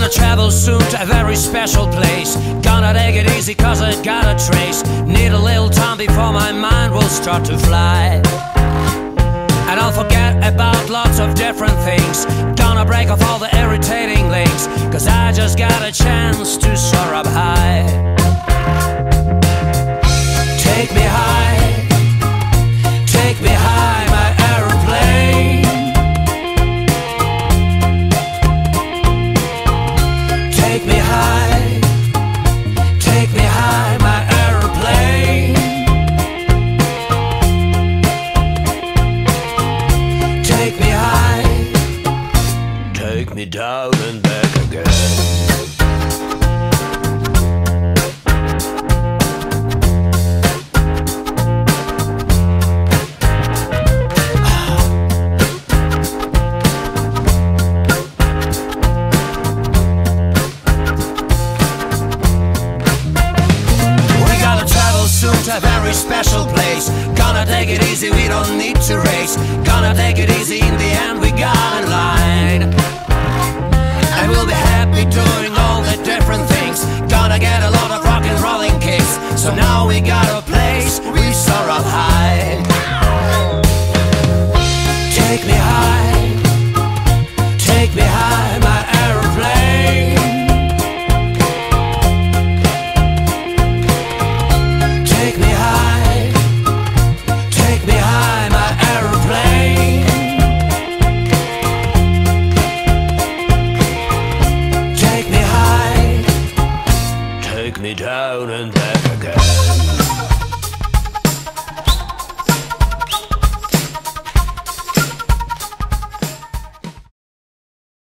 gonna travel soon to a very special place. Gonna take it easy cause I got a trace. Need a little time before my mind will start to fly. And I'll forget about lots of different things. Gonna break off all the irritating links, cause I just got a chance to soar up high. Take me high, take me high, my aeroplane. Take me high, take me high, my aeroplane. Take me high, take me down and back again. A very special place. Gonna take it easy, we don't need to race. Gonna take it easy, in the end we got in line. And we'll be happy doing all the different things. Gonna get a lot of rock and rolling kicks. So now we got a place, we soar up high. Take me high, take me high, my aeroplane. Take me high, take me high, my aeroplane. Take me high, take me down and back again.